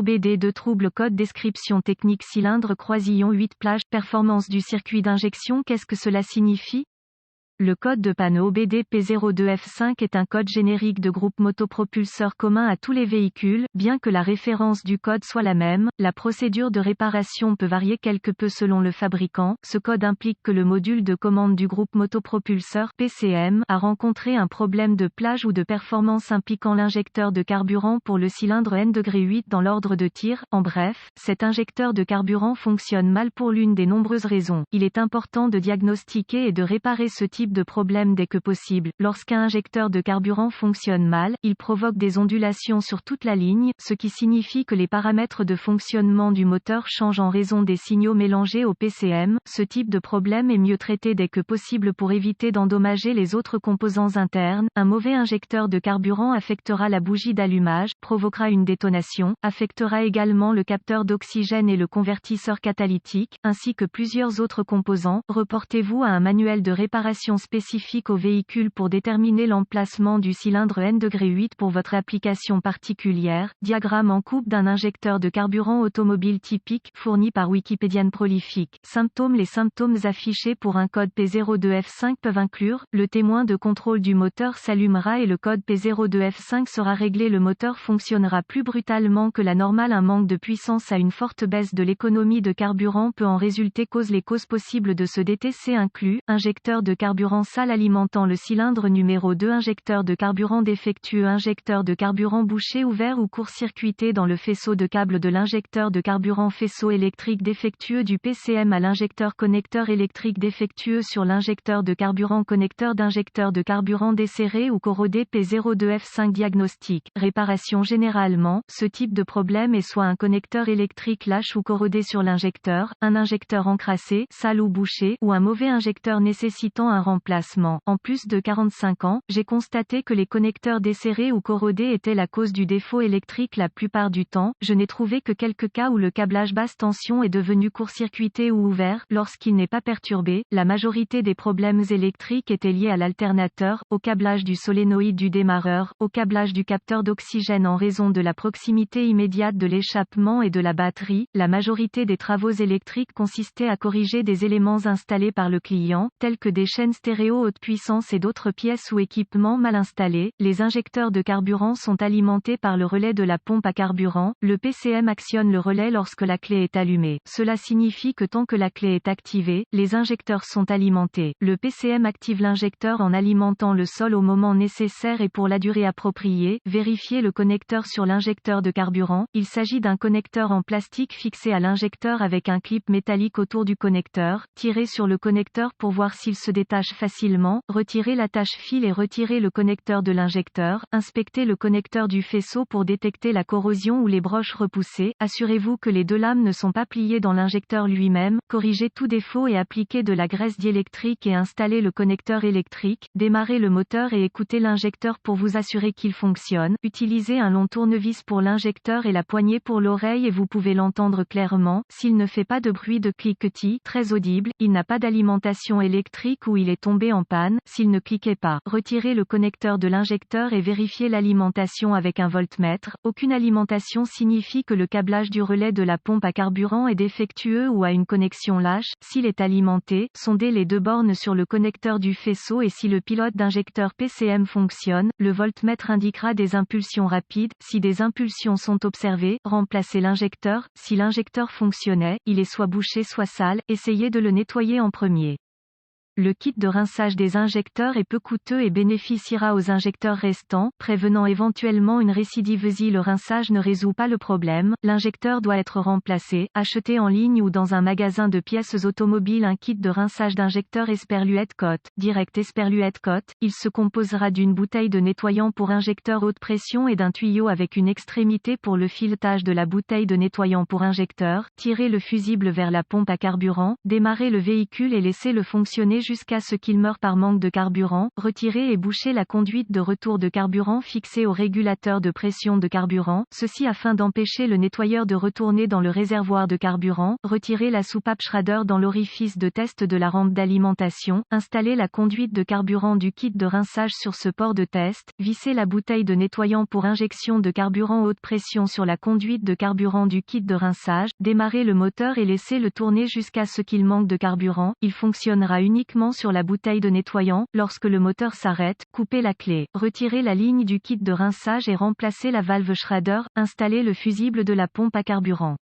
OBD2 trouble code description technique cylindre croisillon 8 plage performance du circuit d'injection. Qu'est-ce que cela signifie? Le code de panneau OBD P02F5 est un code générique de groupe motopropulseur commun à tous les véhicules. Bien que la référence du code soit la même, la procédure de réparation peut varier quelque peu selon le fabricant. Ce code implique que le module de commande du groupe motopropulseur PCM a rencontré un problème de plage ou de performance impliquant l'injecteur de carburant pour le cylindre N-8 dans l'ordre de tir. En bref, cet injecteur de carburant fonctionne mal pour l'une des nombreuses raisons. Il est important de diagnostiquer et de réparer ce type de problème dès que possible. Lorsqu'un injecteur de carburant fonctionne mal, il provoque des ondulations sur toute la ligne, ce qui signifie que les paramètres de fonctionnement du moteur changent en raison des signaux mélangés au PCM. Ce type de problème est mieux traité dès que possible pour éviter d'endommager les autres composants internes. Un mauvais injecteur de carburant affectera la bougie d'allumage, provoquera une détonation, affectera également le capteur d'oxygène et le convertisseur catalytique, ainsi que plusieurs autres composants. Reportez-vous à un manuel de réparation spécifique au véhicule pour déterminer l'emplacement du cylindre N-8 pour votre application particulière. Diagramme en coupe d'un injecteur de carburant automobile typique, fourni par Wikipédiane prolifique. Symptômes. Les symptômes affichés pour un code P02F5 peuvent inclure: le témoin de contrôle du moteur s'allumera et le code P02F5 sera réglé. Le moteur fonctionnera plus brutalement que la normale. Un manque de puissance à une forte baisse de l'économie de carburant peut en résulter. Les causes possibles de ce DTC incluent: injecteur de carburant sale alimentant le cylindre numéro 2, injecteur de carburant défectueux, injecteur de carburant bouché, ouvert ou court-circuité dans le faisceau de câble de l'injecteur de carburant, faisceau électrique défectueux du PCM à l'injecteur, connecteur électrique défectueux sur l'injecteur de carburant, connecteur d'injecteur de carburant desserré ou corrodé. P02F5 diagnostic. Réparation. Généralement, ce type de problème est soit un connecteur électrique lâche ou corrodé sur l'injecteur, un injecteur encrassé, sale ou bouché, ou un mauvais injecteur nécessitant un remplacement. En plus de 45 ans, j'ai constaté que les connecteurs desserrés ou corrodés étaient la cause du défaut électrique la plupart du temps. Je n'ai trouvé que quelques cas où le câblage basse tension est devenu court-circuité ou ouvert. Lorsqu'il n'est pas perturbé, la majorité des problèmes électriques étaient liés à l'alternateur, au câblage du solénoïde du démarreur, au câblage du capteur d'oxygène en raison de la proximité immédiate de l'échappement et de la batterie. La majorité des travaux électriques consistaient à corriger des éléments installés par le client, tels que des chaînes stéréo haute puissance et d'autres pièces ou équipements mal installés. Les injecteurs de carburant sont alimentés par le relais de la pompe à carburant. Le PCM actionne le relais lorsque la clé est allumée. Cela signifie que tant que la clé est activée, les injecteurs sont alimentés. Le PCM active l'injecteur en alimentant le sol au moment nécessaire et pour la durée appropriée. Vérifiez le connecteur sur l'injecteur de carburant. Il s'agit d'un connecteur en plastique fixé à l'injecteur avec un clip métallique autour du connecteur. Tirez sur le connecteur pour voir s'il se détache facilement. Retirez l'attache-fil et retirez le connecteur de l'injecteur. Inspectez le connecteur du faisceau pour détecter la corrosion ou les broches repoussées. Assurez-vous que les deux lames ne sont pas pliées dans l'injecteur lui-même. Corrigez tout défaut et appliquez de la graisse diélectrique et installez le connecteur électrique. Démarrez le moteur et écoutez l'injecteur pour vous assurer qu'il fonctionne. Utilisez un long tournevis pour l'injecteur et la poignée pour l'oreille et vous pouvez l'entendre clairement. S'il ne fait pas de bruit de cliquetis très audible, il n'a pas d'alimentation électrique ou il est tombé en panne. S'il ne cliquait pas, retirez le connecteur de l'injecteur et vérifiez l'alimentation avec un voltmètre. Aucune alimentation signifie que le câblage du relais de la pompe à carburant est défectueux ou a une connexion lâche. S'il est alimenté, sondez les deux bornes sur le connecteur du faisceau et si le pilote d'injecteur PCM fonctionne, le voltmètre indiquera des impulsions rapides. Si des impulsions sont observées, remplacez l'injecteur. Si l'injecteur fonctionnait, il est soit bouché soit sale, essayez de le nettoyer en premier. Le kit de rinçage des injecteurs est peu coûteux et bénéficiera aux injecteurs restants, prévenant éventuellement une récidive. Si le rinçage ne résout pas le problème, l'injecteur doit être remplacé. Achetez en ligne ou dans un magasin de pièces automobiles un kit de rinçage d'injecteurs Esperluette Cote, Direct Esperluette Cote. Il se composera d'une bouteille de nettoyant pour injecteur haute pression et d'un tuyau avec une extrémité pour le filetage de la bouteille de nettoyant pour injecteur. Tirez le fusible vers la pompe à carburant, démarrez le véhicule et laissez-le fonctionner jusqu'à ce qu'il meure par manque de carburant, retirer et boucher la conduite de retour de carburant fixée au régulateur de pression de carburant, ceci afin d'empêcher le nettoyeur de retourner dans le réservoir de carburant, retirer la soupape Schrader dans l'orifice de test de la rampe d'alimentation, installer la conduite de carburant du kit de rinçage sur ce port de test, visser la bouteille de nettoyant pour injection de carburant haute pression sur la conduite de carburant du kit de rinçage, démarrer le moteur et laisser le tourner jusqu'à ce qu'il manque de carburant, il fonctionnera uniquement sur la bouteille de nettoyant, lorsque le moteur s'arrête, couper la clé, retirer la ligne du kit de rinçage et remplacer la valve Schrader, installer le fusible de la pompe à carburant.